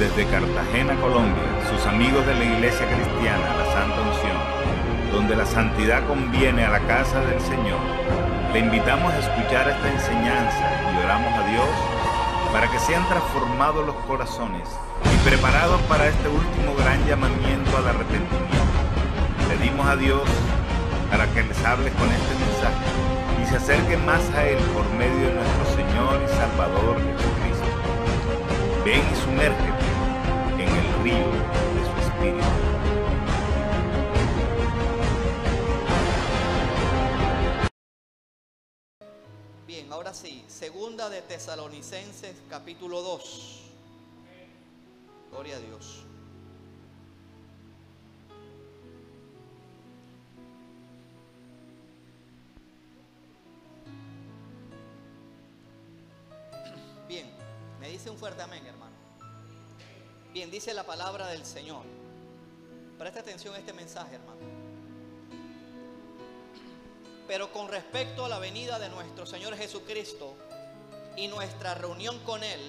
Desde Cartagena, Colombia, sus amigos de la Iglesia Cristiana La Santa Unción, donde la santidad conviene a la casa del Señor, le invitamos a escuchar esta enseñanza y oramos a Dios para que sean transformados los corazones y preparados para este último gran llamamiento al arrepentimiento. Pedimos a Dios para que les hable con este mensaje y se acerquen más a Él por medio de nuestro Señor y Salvador Jesucristo. Ven y sumérgete en el río de su Espíritu. Bien, ahora sí, segunda de Tesalonicenses capítulo 2. Gloria a Dios. Bien, me dice un fuerte amén, hermano. Bien, dice la palabra del Señor. Presta atención a este mensaje, hermano. Pero con respecto a la venida de nuestro Señor Jesucristo y nuestra reunión con Él,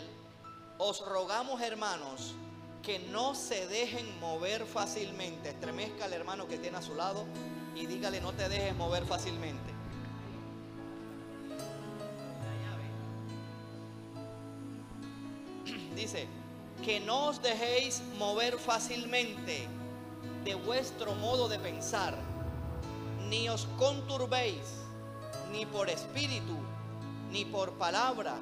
os rogamos, hermanos, que no se dejen mover fácilmente. Estremezca al hermano que tiene a su lado y dígale: no te dejes mover fácilmente. Dice: que no os dejéis mover fácilmente de vuestro modo de pensar, ni os conturbéis, ni por espíritu, ni por palabra.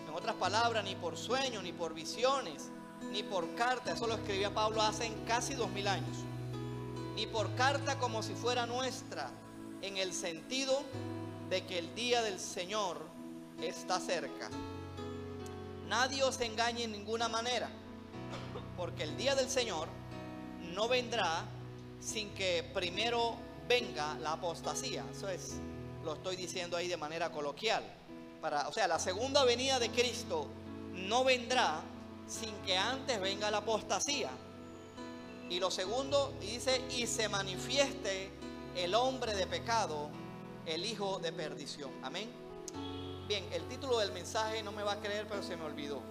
En otras palabras, ni por sueño, ni por visiones, ni por carta. Eso lo escribía Pablo hace casi 2000 años. Ni por carta como si fuera nuestra, en el sentido de que el día del Señor está cerca. Nadie os engañe en ninguna manera, porque el día del Señor no vendrá sin que primero venga la apostasía. Eso es, lo estoy diciendo ahí de manera coloquial. O sea, la segunda venida de Cristo no vendrá sin que antes venga la apostasía. Y lo segundo, dice: y se manifieste el hombre de pecado, el hijo de perdición. Amén. Bien, el título del mensaje no me va a creer, pero se me olvidó.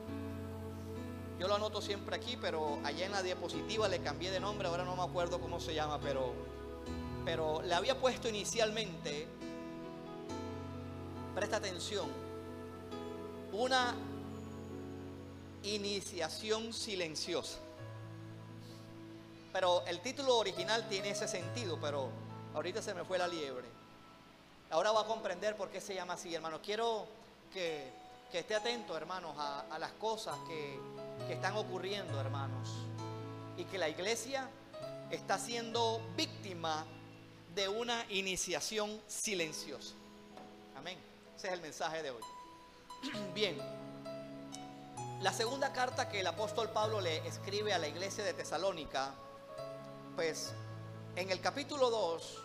Yo lo anoto siempre aquí, pero allá en la diapositiva le cambié de nombre. Ahora no me acuerdo cómo se llama, pero le había puesto inicialmente, presta atención, una iniciación silenciosa. Pero el título original tiene ese sentido, pero ahorita se me fue la liebre. Ahora va a comprender por qué se llama así, hermano. Quiero que esté atento, hermanos, a las cosas que están ocurriendo, hermanos. Y que la iglesia está siendo víctima de una iniciación silenciosa. Amén. Ese es el mensaje de hoy. Bien. La segunda carta que el apóstol Pablo le escribe a la iglesia de Tesalónica, pues en el capítulo 2,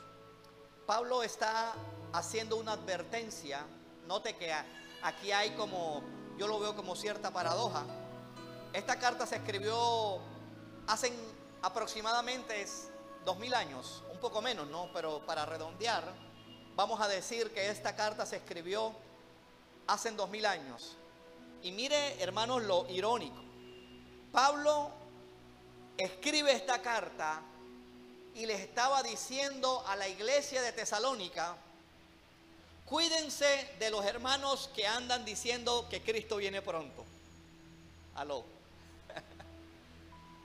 Pablo está haciendo una advertencia. Note que aquí hay como, yo lo veo como cierta paradoja. Esta carta se escribió hace aproximadamente 2000 años, un poco menos, ¿no? Pero para redondear, vamos a decir que esta carta se escribió hace 2000 años. Y mire, hermanos, lo irónico. Pablo escribe esta carta y le estaba diciendo a la iglesia de Tesalónica: cuídense de los hermanos que andan diciendo que Cristo viene pronto. Aló.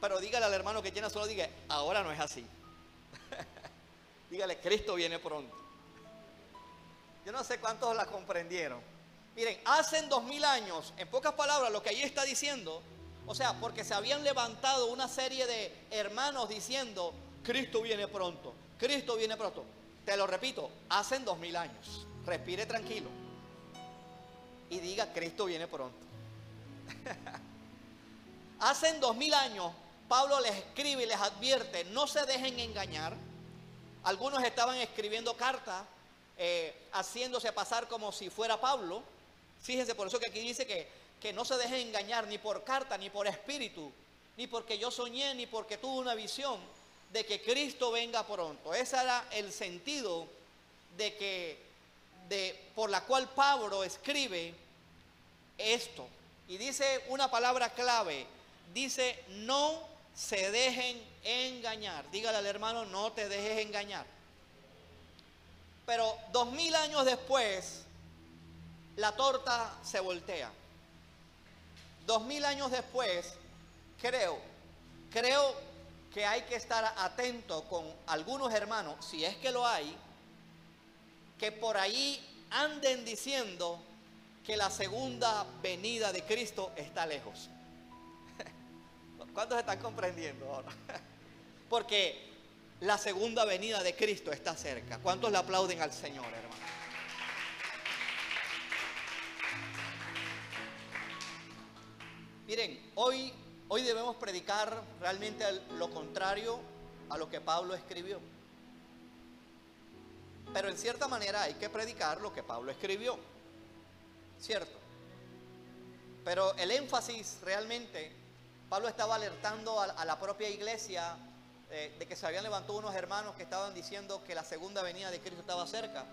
Pero dígale al hermano que tiene a su lado, diga: ahora no es así. Dígale: Cristo viene pronto. Yo no sé cuántos la comprendieron. Miren, hace 2000 años, en pocas palabras, lo que allí está diciendo, o sea, porque se habían levantado una serie de hermanos diciendo: Cristo viene pronto, Cristo viene pronto. Te lo repito, hace 2000 años. Respire tranquilo y diga: Cristo viene pronto. Hace 2000 años Pablo les escribe y les advierte: no se dejen engañar. Algunos estaban escribiendo cartas haciéndose pasar como si fuera Pablo. Fíjense, por eso que aquí dice que no se dejen engañar ni por carta, ni por espíritu, ni porque yo soñé, ni porque tuve una visión de que Cristo venga pronto. Ese era el sentido por la cual Pablo escribe esto. Y dice una palabra clave: dice, no se dejen engañar. Dígale al hermano, no te dejes engañar. Pero 2000 años después, la torta se voltea. 2000 años después, creo que hay que estar atento con algunos hermanos, si es que lo hay, que por ahí anden diciendo que la segunda venida de Cristo está lejos. ¿Cuántos están comprendiendo ahora? Porque la segunda venida de Cristo está cerca. ¿Cuántos le aplauden al Señor, hermano? Miren, hoy debemos predicar realmente lo contrario a lo que Pablo escribió. Pero en cierta manera hay que predicar lo que Pablo escribió, ¿cierto? Pero el énfasis realmente, Pablo estaba alertando a la propia iglesia de que se habían levantado unos hermanos que estaban diciendo que la segunda venida de Cristo estaba cerca.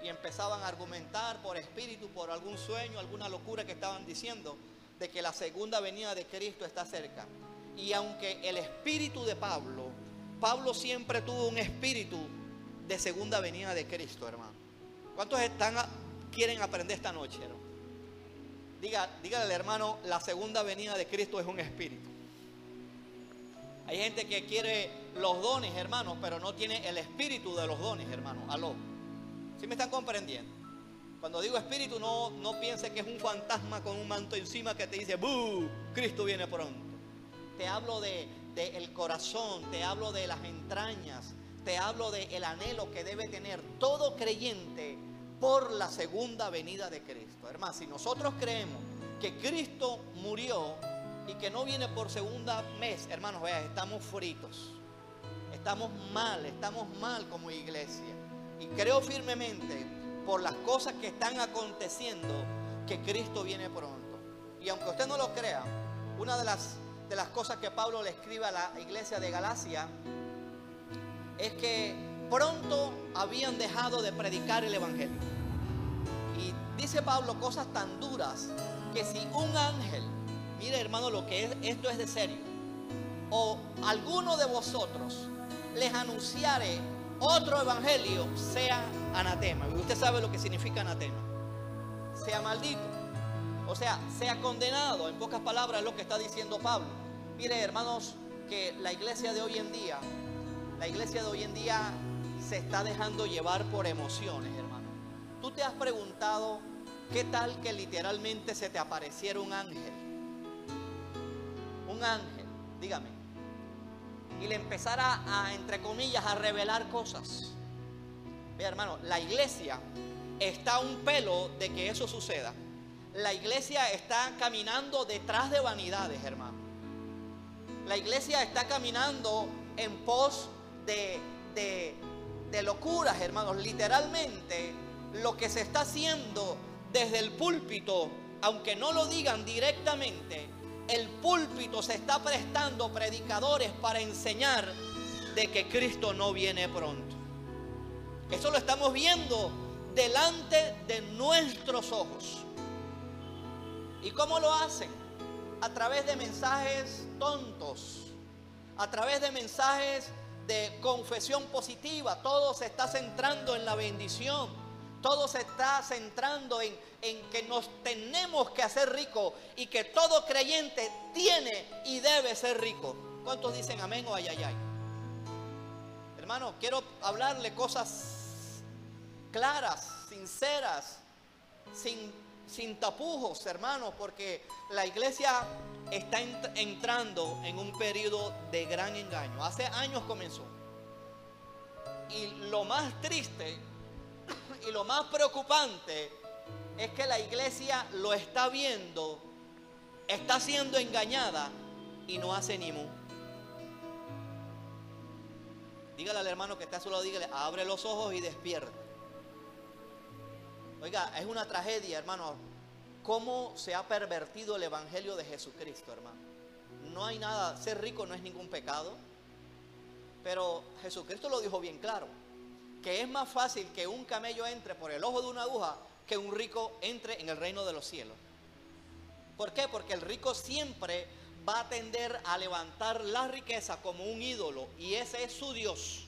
Y empezaban a argumentar por espíritu, por algún sueño, alguna locura que estaban diciendo, de que la segunda venida de Cristo está cerca. Y aunque el espíritu de Pablo siempre tuvo un espíritu de segunda venida de Cristo, hermano. ¿Cuántos quieren aprender esta noche, hermano? Dígale al hermano, la segunda venida de Cristo es un espíritu. Hay gente que quiere los dones, hermano, pero no tiene el espíritu de los dones, hermano. Aló. ¿Sí me están comprendiendo? Cuando digo espíritu, no piense que es un fantasma con un manto encima que te dice, ¡buh! Cristo viene pronto. Te hablo del corazón, te hablo de las entrañas, te hablo del anhelo que debe tener todo creyente por la segunda venida de Cristo. Hermano, si nosotros creemos que Cristo murió y que no viene por segunda vez, hermanos, vean, estamos fritos. Estamos mal como iglesia. Y creo firmemente, por las cosas que están aconteciendo, que Cristo viene pronto. Y aunque usted no lo crea, una de las cosas que Pablo le escribe a la iglesia de Galacia es que pronto habían dejado de predicar el evangelio. Y dice Pablo cosas tan duras que si un ángel, mire hermano lo que es, esto es de serio, o alguno de vosotros les anunciare otro evangelio, sea anatema. Y usted sabe lo que significa anatema. Sea maldito. O sea, sea condenado. En pocas palabras es lo que está diciendo Pablo. Mire, hermanos, que la iglesia de hoy en día se está dejando llevar por emociones, hermano. Tú te has preguntado qué tal que literalmente se te apareciera un ángel. Un ángel, dígame. Y le empezara entre comillas, a revelar cosas. Vea, hermano, la iglesia está a un pelo de que eso suceda. La iglesia está caminando detrás de vanidades, hermano. La iglesia está caminando en pos de locuras, hermanos. Literalmente, lo que se está haciendo desde el púlpito, aunque no lo digan directamente, el púlpito se está prestando predicadores para enseñar de que Cristo no viene pronto. Eso lo estamos viendo delante de nuestros ojos. ¿Y cómo lo hacen? A través de mensajes tontos, a través de mensajes de confesión positiva. Todo se está centrando en la bendición. Todo se está centrando en que nos tenemos que hacer ricos y que todo creyente tiene y debe ser rico. ¿Cuántos dicen amén o ay, ay, ay? Hermano, quiero hablarle cosas claras, sinceras, sin tapujos, hermano, porque la iglesia está entrando en un periodo de gran engaño. Hace años comenzó. Y lo más triste y lo más preocupante es que la iglesia lo está viendo, está siendo engañada y no hace ni mu. Dígale al hermano que está a su lado, dígale, abre los ojos y despierta. Oiga, es una tragedia, hermano, cómo se ha pervertido el evangelio de Jesucristo, hermano. No hay nada, ser rico no es ningún pecado, pero Jesucristo lo dijo bien claro, que es más fácil que un camello entre por el ojo de una aguja que un rico entre en el reino de los cielos. ¿Por qué? Porque el rico siempre va a tender a levantar la riqueza como un ídolo y ese es su Dios.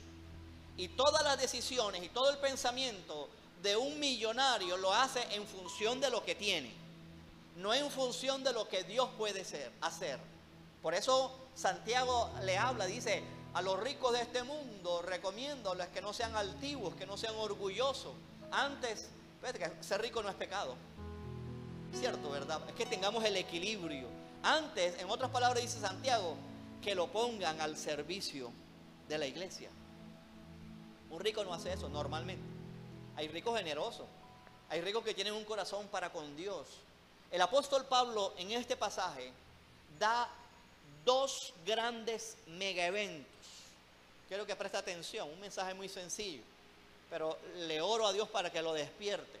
Y todas las decisiones y todo el pensamiento de un millonario lo hace en función de lo que tiene, no en función de lo que Dios puede hacer. Por eso Santiago le habla, dice, a los ricos de este mundo recomiéndoles que no sean altivos, que no sean orgullosos. Antes, fíjate que ser rico no es pecado, ¿cierto, verdad? Es que tengamos el equilibrio. Antes, en otras palabras dice Santiago, que lo pongan al servicio de la iglesia. Un rico no hace eso normalmente. Hay ricos generosos, hay ricos que tienen un corazón para con Dios. El apóstol Pablo en este pasaje da dos grandes mega eventos. Quiero que preste atención, un mensaje muy sencillo, pero le oro a Dios para que lo despierte.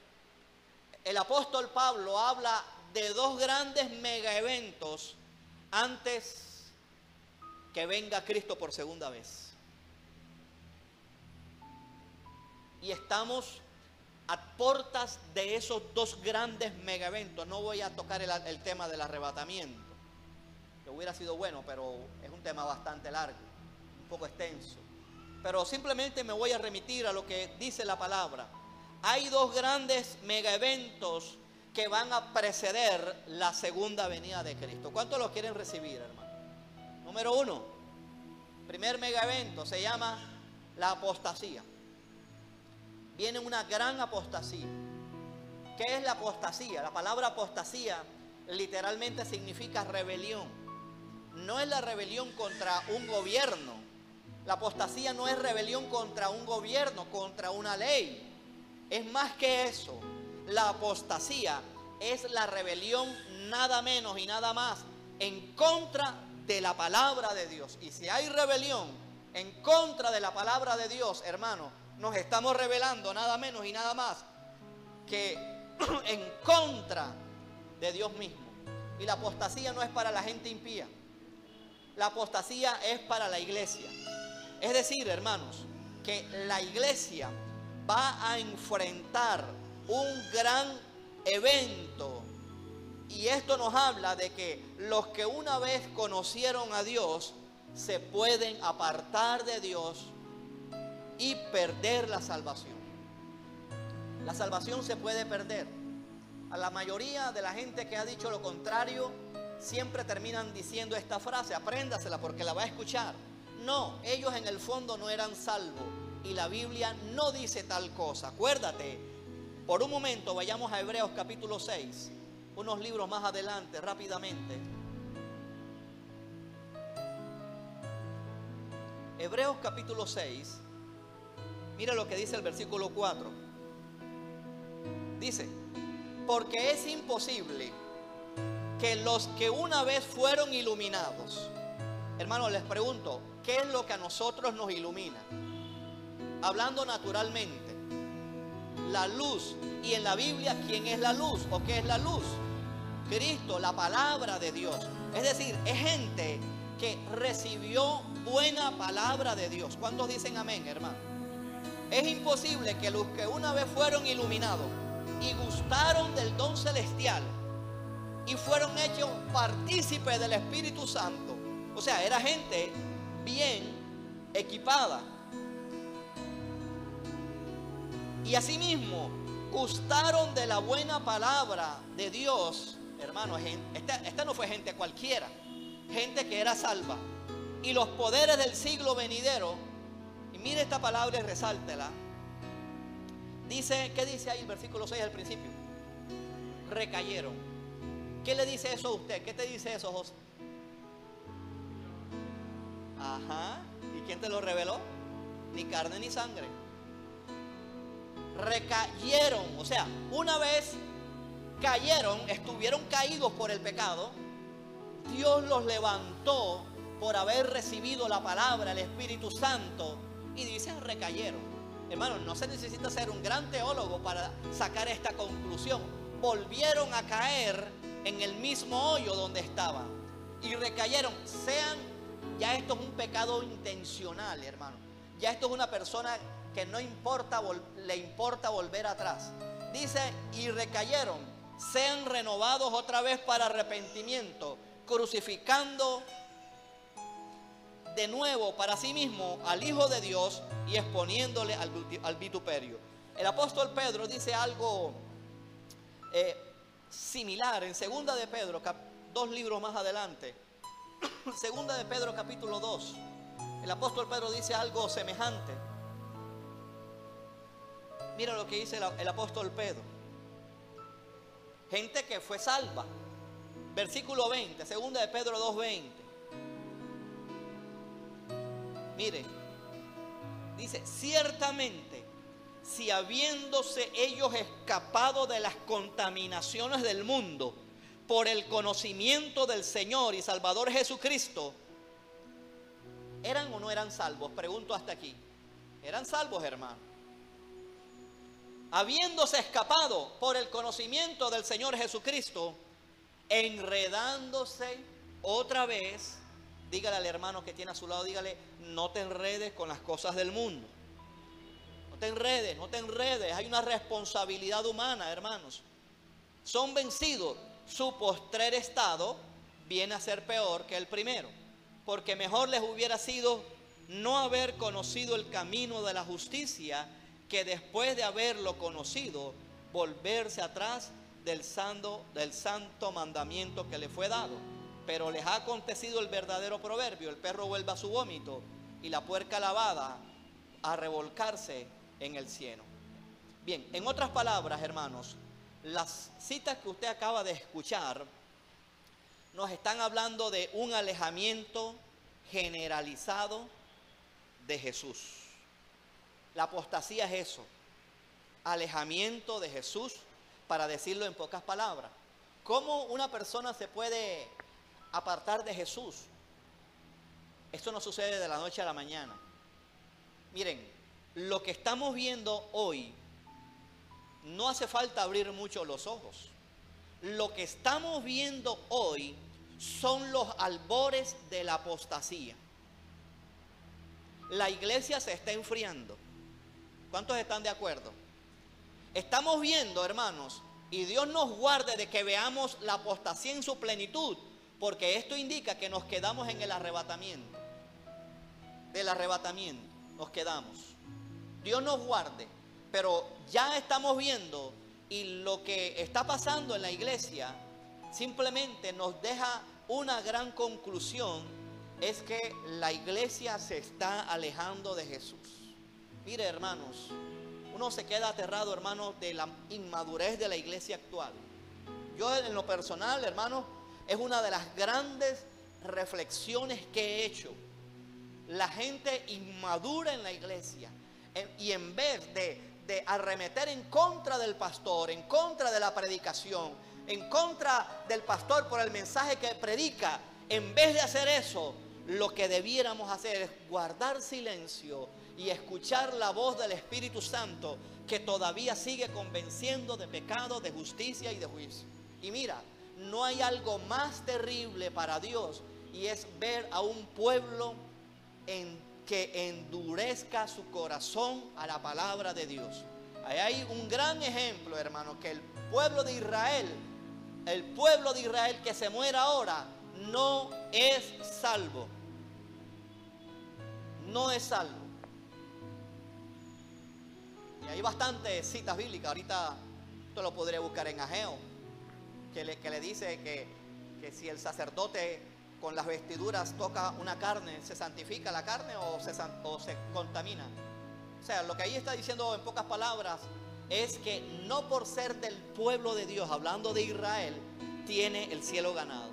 El apóstol Pablo habla de dos grandes mega eventos antes que venga Cristo por segunda vez. Y estamos a puertas de esos dos grandes mega eventos. No voy a tocar el tema del arrebatamiento, que hubiera sido bueno, pero es un tema bastante largo, un poco extenso. Pero simplemente me voy a remitir a lo que dice la palabra. Hay dos grandes mega eventos que van a preceder la segunda venida de Cristo. ¿Cuántos lo quieren recibir, hermano? Número uno, primer mega evento se llama la apostasía. Viene una gran apostasía. ¿Qué es la apostasía? La palabra apostasía literalmente significa rebelión. No es la rebelión contra un gobierno. La apostasía no es rebelión contra un gobierno, contra una ley. Es más que eso. La apostasía es la rebelión nada menos y nada más en contra de la palabra de Dios. Y si hay rebelión en contra de la palabra de Dios, hermano, nos estamos rebelando nada menos y nada más que en contra de Dios mismo. Y la apostasía no es para la gente impía. La apostasía es para la iglesia. Es decir, hermanos, que la iglesia va a enfrentar un gran evento. Y esto nos habla de que los que una vez conocieron a Dios se pueden apartar de Dios y perder la salvación. La salvación se puede perder. A la mayoría de la gente que ha dicho lo contrario siempre terminan diciendo esta frase, apréndasela porque la va a escuchar. No, ellos en el fondo no eran salvos y la Biblia no dice tal cosa. Acuérdate, por un momento vayamos a Hebreos capítulo 6, unos libros más adelante, rápidamente. Hebreos capítulo 6, mira lo que dice el versículo 4. Dice, porque es imposible que los que una vez fueron iluminados, hermanos, les pregunto, ¿qué es lo que a nosotros nos ilumina? Hablando naturalmente, la luz. Y en la Biblia, ¿quién es la luz? ¿O qué es la luz? Cristo, la palabra de Dios. Es decir, es gente que recibió buena palabra de Dios. ¿Cuántos dicen amén, hermano? Es imposible que los que una vez fueron iluminados y gustaron del don celestial y fueron hechos partícipes del Espíritu Santo, o sea, era gente bien equipada, y asimismo gustaron de la buena palabra de Dios, hermano. Esta no fue gente cualquiera, gente que era salva, y los poderes del siglo venidero. Y mire esta palabra y resáltela. Dice, ¿qué dice ahí el versículo 6 al principio? Recayeron. ¿Qué le dice eso a usted? ¿Qué te dice eso, José? Ajá. ¿Y quién te lo reveló? Ni carne ni sangre. Recayeron. O sea, una vez cayeron, estuvieron caídos por el pecado, Dios los levantó por haber recibido la palabra, el Espíritu Santo, y dicen recayeron. Hermano, no se necesita ser un gran teólogo para sacar esta conclusión. Volvieron a caer en el mismo hoyo donde estaban y recayeron. Ya esto es un pecado intencional, hermano. Ya esto es una persona que no importa, le importa volver atrás. Dice, y recayeron, sean renovados otra vez para arrepentimiento, crucificando de nuevo para sí mismo al Hijo de Dios y exponiéndole al vituperio. El apóstol Pedro dice algo similar en Segunda de Pedro, 2 libros más adelante. Segunda de Pedro capítulo 2. El apóstol Pedro dice algo semejante. Mira lo que dice el apóstol Pedro. Gente que fue salva. Versículo 20, Segunda de Pedro 2:20. Mire, dice: ciertamente, si habiéndose ellos escapado de las contaminaciones del mundo por el conocimiento del Señor y Salvador Jesucristo, ¿eran o no eran salvos? Pregunto hasta aquí. ¿Eran salvos, hermano? Habiéndose escapado por el conocimiento del Señor Jesucristo, enredándose otra vez. Dígale al hermano que tiene a su lado, dígale: no te enredes con las cosas del mundo. No te enredes, no te enredes. Hay una responsabilidad humana, hermanos. Son vencidos. Su postrer estado viene a ser peor que el primero, porque mejor les hubiera sido no haber conocido el camino de la justicia, que después de haberlo conocido, volverse atrás del santo mandamiento que le fue dado. Pero les ha acontecido el verdadero proverbio: el perro vuelve a su vómito y la puerca lavada a revolcarse en el cieno. Bien, en otras palabras, hermanos, las citas que usted acaba de escuchar nos están hablando de un alejamiento generalizado de Jesús. La apostasía es eso: alejamiento de Jesús, para decirlo en pocas palabras. ¿Cómo una persona se puede apartar de Jesús? Esto no sucede de la noche a la mañana. Miren, lo que estamos viendo hoy, no hace falta abrir mucho los ojos. Lo que estamos viendo hoy son los albores de la apostasía. La iglesia se está enfriando. ¿Cuántos están de acuerdo? Estamos viendo, hermanos, y Dios nos guarde de que veamos la apostasía en su plenitud, porque esto indica que nos quedamos en el arrebatamiento. Del arrebatamiento nos quedamos. Dios nos guarde, pero ya estamos viendo, y lo que está pasando en la iglesia simplemente nos deja una gran conclusión: es que la iglesia se está alejando de Jesús. Mire, hermanos, uno se queda aterrado, hermanos, de la inmadurez de la iglesia actual. Yo, en lo personal, hermanos, es una de las grandes reflexiones que he hecho. La gente inmadura en la iglesia, y en vez de arremeter en contra del pastor, en contra de la predicación, en contra del pastor por el mensaje que predica, en vez de hacer eso, lo que debiéramos hacer es guardar silencio y escuchar la voz del Espíritu Santo, que todavía sigue convenciendo de pecado, de justicia y de juicio. Y mira, no hay algo más terrible para Dios, y es ver a un pueblo que endurezca su corazón a la palabra de Dios. Ahí hay un gran ejemplo, hermano, que el pueblo de Israel que se muera ahora, no es salvo. No es salvo. Y hay bastantes citas bíblicas. Ahorita esto lo podré buscar en Ageo, que le dice que si el sacerdote con las vestiduras toca una carne, ¿se santifica la carne o se contamina? O sea, lo que ahí está diciendo en pocas palabras es que no por ser del pueblo de Dios, hablando de Israel, tiene el cielo ganado.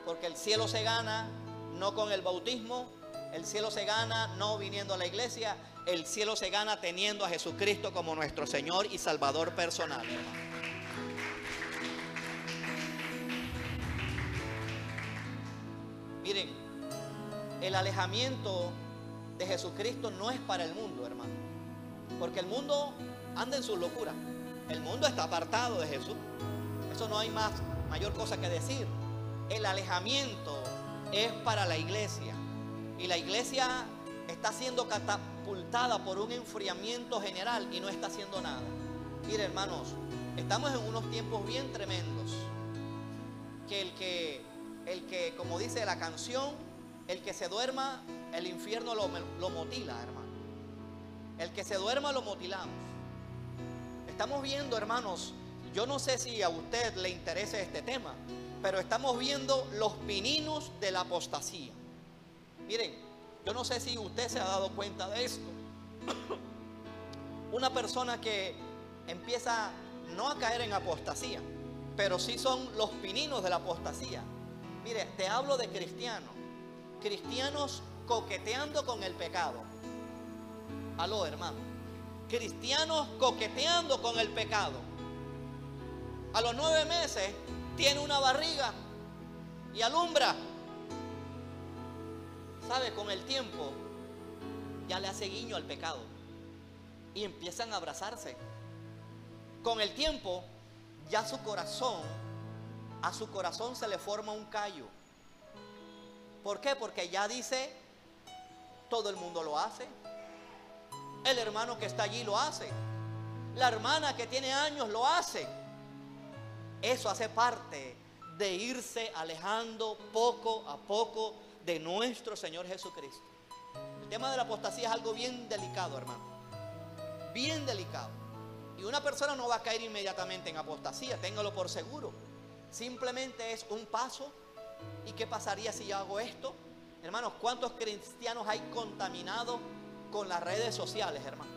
Porque el cielo se gana no con el bautismo, el cielo se gana no viniendo a la iglesia, el cielo se gana teniendo a Jesucristo como nuestro Señor y Salvador personal, hermano. Miren, el alejamiento de Jesucristo no es para el mundo, hermano, porque el mundo anda en su locura. El mundo está apartado de Jesús. Eso no hay mayor cosa que decir. El alejamiento es para la iglesia, y la iglesia está siendo catapultada por un enfriamiento general y no está haciendo nada. Mire, hermanos, estamos en unos tiempos bien tremendos, que el el que, como dice la canción, el que se duerma, el infierno lo motila, hermano. El que se duerma lo motilamos. Estamos viendo, hermanos, yo no sé si a usted le interesa este tema, pero estamos viendo los pininos de la apostasía. Miren, yo no sé si usted se ha dado cuenta de esto. Una persona que empieza no a caer en apostasía, pero sí son los pininos de la apostasía. Mire, te hablo de cristianos. Cristianos coqueteando con el pecado. Aló, hermano. Cristianos coqueteando con el pecado. A los 9 meses tiene una barriga y alumbra. ¿Sabe? Con el tiempo ya le hace guiño al pecado y empiezan a abrazarse. Con el tiempo ya a su corazón se le forma un callo. ¿Por qué? Porque ya dice, todo el mundo lo hace. El hermano que está allí lo hace. La hermana que tiene años lo hace. Eso hace parte de irse alejando poco a poco de nuestro Señor Jesucristo. El tema de la apostasía es algo bien delicado, hermano. Bien delicado. Y una persona no va a caer inmediatamente en apostasía, téngalo por seguro. Simplemente es un paso. ¿Y qué pasaría si yo hago esto? Hermanos, ¿cuántos cristianos hay contaminados con las redes sociales, hermano?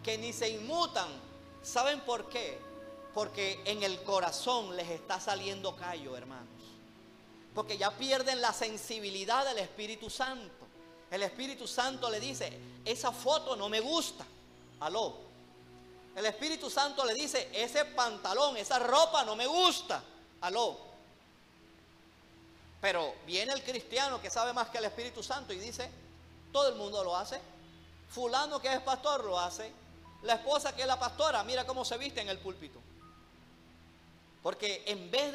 Que ni se inmutan. ¿Saben por qué? Porque en el corazón les está saliendo callo, hermanos. Porque ya pierden la sensibilidad del Espíritu Santo. El Espíritu Santo le dice, esa foto no me gusta. Aló. El Espíritu Santo le dice, ese pantalón, esa ropa no me gusta. Aló. Pero viene el cristiano que sabe más que el Espíritu Santo y dice, todo el mundo lo hace. Fulano que es pastor lo hace. La esposa que es la pastora, mira cómo se viste en el púlpito. Porque en vez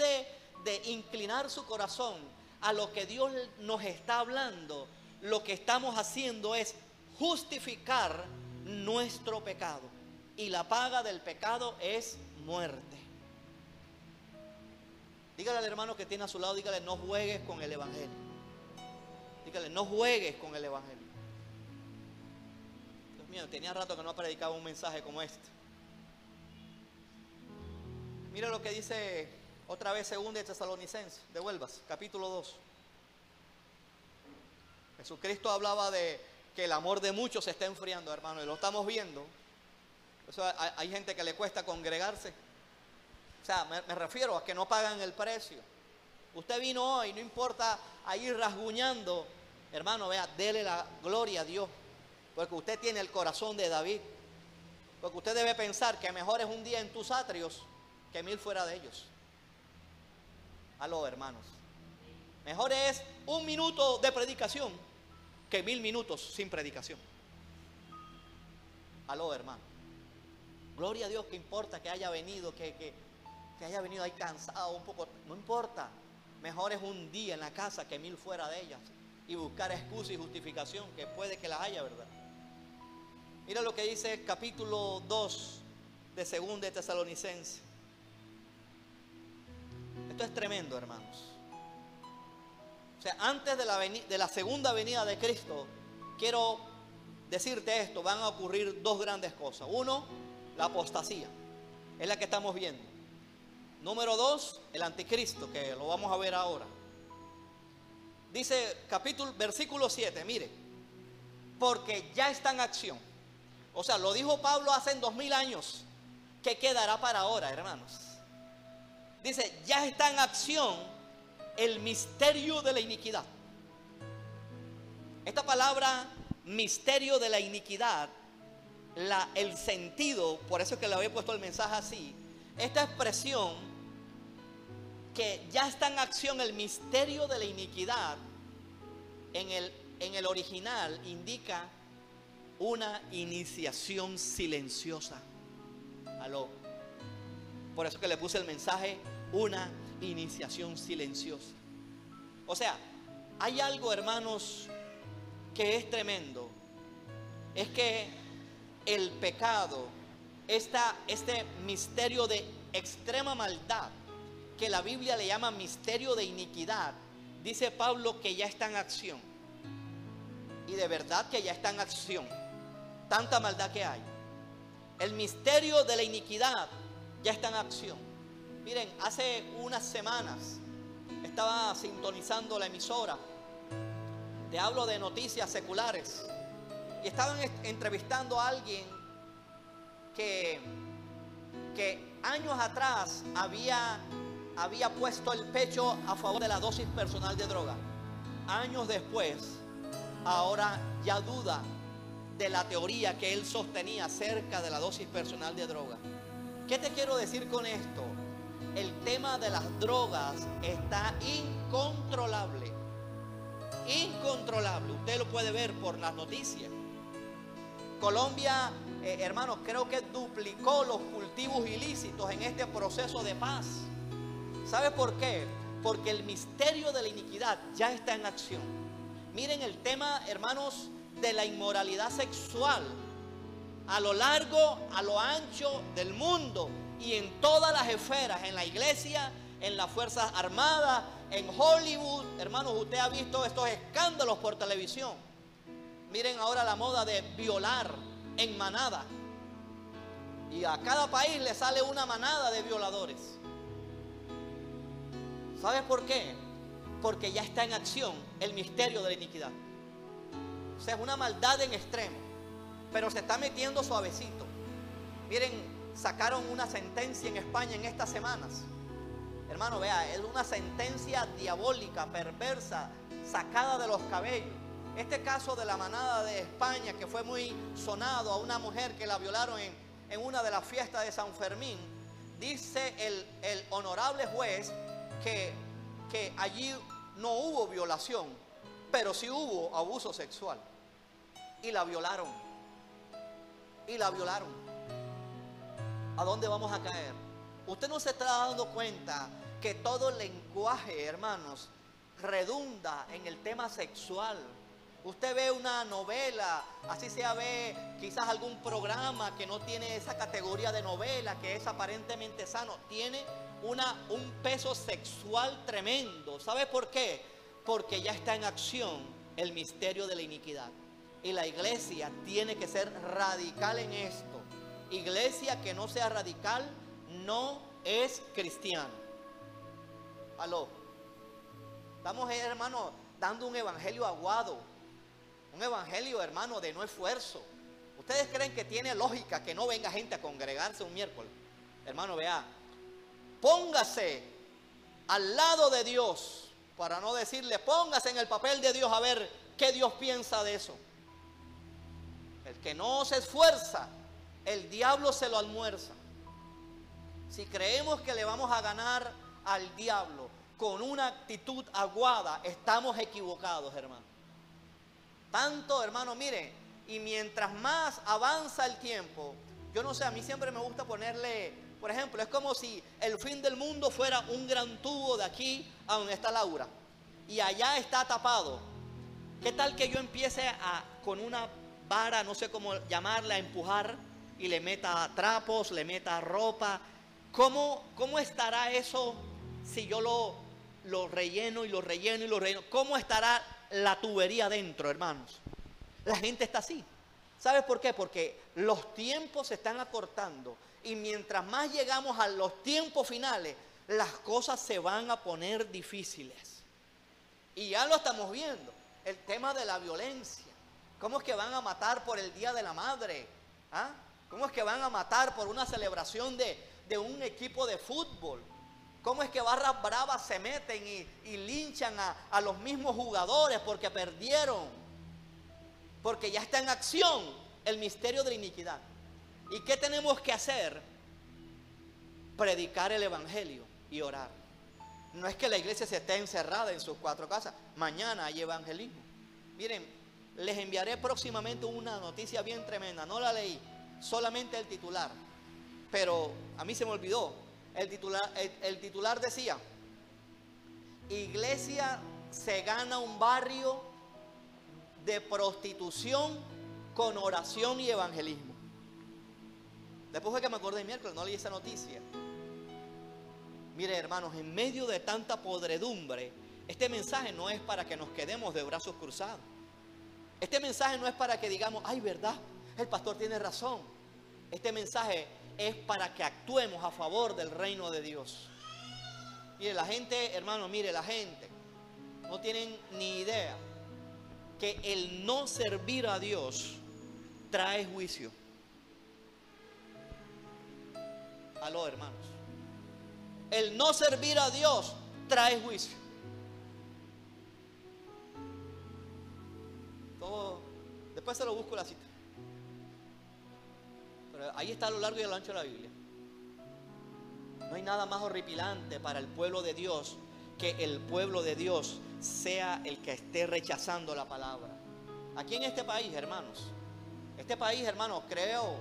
de inclinar su corazón a lo que Dios nos está hablando, lo que estamos haciendo es justificar nuestro pecado. Y la paga del pecado es muerte. Dígale al hermano que tiene a su lado, dígale, no juegues con el evangelio. Dígale, no juegues con el evangelio. Dios mío, tenía rato que no predicaba un mensaje como este. Mira lo que dice otra vez 2 de Tesalonicenses, devuelvas, capítulo 2. Jesucristo hablaba de que el amor de muchos se está enfriando, hermano, y lo estamos viendo. Eso hay gente que le cuesta congregarse. O sea, me refiero a que no pagan el precio. Usted vino hoy, no importa ahí rasguñando, hermano, vea, dele la gloria a Dios, porque usted tiene el corazón de David. Porque usted debe pensar que mejor es un día en tus atrios que 1000 fuera de ellos. Aló, hermanos. Mejor es 1 minuto de predicación que 1000 minutos sin predicación. Aló, hermano. Gloria a Dios, que importa que haya venido, que haya venido ahí cansado un poco. No importa. Mejor es un día en la casa que 1000 fuera de ellas. Y buscar excusa y justificación, que puede que las haya, ¿verdad? Mira lo que dice el capítulo 2 de 2 de Tesalonicenses. Esto es tremendo, hermanos. O sea, antes de la segunda venida de Cristo, quiero decirte esto, van a ocurrir 2 grandes cosas. Uno, la apostasía, es la que estamos viendo. Número 2, el anticristo, que lo vamos a ver ahora. Dice versículo 7, mire, porque ya está en acción. O sea, lo dijo Pablo hace 2000 años. ¿Qué quedará para ahora, hermanos? Dice, ya está en acción el misterio de la iniquidad. Esta palabra, misterio de la iniquidad, el sentido, por eso es que le había puesto el mensaje así. Esta expresión, que ya está en acción el misterio de la iniquidad, en el original indica una iniciación silenciosa. Aló. Por eso que le puse el mensaje, una iniciación silenciosa. O sea, hay algo, hermanos, que es tremendo. Es que el pecado, este misterio de extrema maldad que la Biblia le llama misterio de iniquidad, dice Pablo que ya está en acción. Y de verdad que ya está en acción. Tanta maldad que hay. El misterio de la iniquidad ya está en acción. Miren, hace unas semanas estaba sintonizando la emisora. Te hablo de noticias seculares. Y estaban entrevistando a alguien que años atrás había puesto el pecho a favor de la dosis personal de droga. Años después, ahora ya duda de la teoría que él sostenía acerca de la dosis personal de droga. ¿Qué te quiero decir con esto? El tema de las drogas está incontrolable. Incontrolable. Usted lo puede ver por las noticias. Colombia, hermanos, creo que duplicó los cultivos ilícitos en este proceso de paz. ¿Sabe por qué? Porque el misterio de la iniquidad ya está en acción. Miren el tema, hermanos, de la inmoralidad sexual a lo largo, a lo ancho del mundo y en todas las esferas, en la iglesia, en las Fuerzas Armadas, en Hollywood. Hermanos, usted ha visto estos escándalos por televisión. Miren ahora la moda de violar en manada. Y a cada país le sale una manada de violadores. ¿Sabes por qué? Porque ya está en acción el misterio de la iniquidad. O sea, es una maldad en extremo, pero se está metiendo suavecito. Miren, sacaron una sentencia en España en estas semanas. Hermano, vea, es una sentencia diabólica, perversa, sacada de los cabellos. Este caso de la manada de España, que fue muy sonado, a una mujer que la violaron en una de las fiestas de San Fermín, dice el honorable juez que allí no hubo violación, pero sí hubo abuso sexual. Y la violaron. Y la violaron. ¿A dónde vamos a caer? Usted no se está dando cuenta que todo el lenguaje, hermanos, redunda en el tema sexual. Usted ve una novela, así sea, ve quizás algún programa que no tiene esa categoría de novela, que es aparentemente sano, tiene un peso sexual tremendo. ¿Sabe por qué? Porque ya está en acción el misterio de la iniquidad. Y la iglesia tiene que ser radical en esto. Iglesia que no sea radical no es cristiano. Aló. Estamos, hermano, dando un evangelio aguado. Un evangelio, hermano, de no esfuerzo. ¿Ustedes creen que tiene lógica que no venga gente a congregarse un miércoles? Hermano, vea, póngase al lado de Dios, para no decirle, póngase en el papel de Dios a ver qué Dios piensa de eso. El que no se esfuerza, el diablo se lo almuerza. Si creemos que le vamos a ganar al diablo con una actitud aguada, estamos equivocados, hermano. Tanto, hermano, mire, y mientras más avanza el tiempo, yo no sé, a mí siempre me gusta ponerle, por ejemplo, es como si el fin del mundo fuera un gran tubo de aquí a donde está Laura, y allá está tapado. ¿Qué tal que yo empiece con una vara, no sé cómo llamarla, a empujar y le meta trapos, le meta ropa? ¿Cómo estará eso si yo lo relleno y lo relleno y lo relleno? ¿Cómo estará la tubería dentro, hermanos? La gente está así. ¿Sabes por qué? Porque los tiempos se están acortando y mientras más llegamos a los tiempos finales, las cosas se van a poner difíciles. Y ya lo estamos viendo. El tema de la violencia. ¿Cómo es que van a matar por el Día de la Madre? ¿Ah? ¿Cómo es que van a matar por una celebración de un equipo de fútbol? ¿Cómo es que barras bravas se meten y linchan a los mismos jugadores porque perdieron? Porque ya está en acción el misterio de la iniquidad. ¿Y qué tenemos que hacer? Predicar el evangelio y orar. No es que la iglesia se esté encerrada en sus cuatro casas. Mañana hay evangelismo. Miren, les enviaré próximamente una noticia bien tremenda. No la leí, solamente el titular. Pero a mí se me olvidó. El titular decía: iglesia se gana un barrio de prostitución con oración y evangelismo. Después fue que me acordé el miércoles, no leí esa noticia. Mire, hermanos, en medio de tanta podredumbre, este mensaje no es para que nos quedemos de brazos cruzados. Este mensaje no es para que digamos, ay, verdad, el pastor tiene razón. Este mensaje es para que actuemos a favor del reino de Dios. Mire, la gente, hermano, mire, la gente no tienen ni idea que el no servir a Dios trae juicio. Aló, hermanos. El no servir a Dios trae juicio. Todo, después se lo busco la cita. Pero ahí está a lo largo y a lo ancho de la Biblia. No hay nada más horripilante para el pueblo de Dios que el pueblo de Dios sea el que esté rechazando la palabra. Aquí en este país, hermanos, creo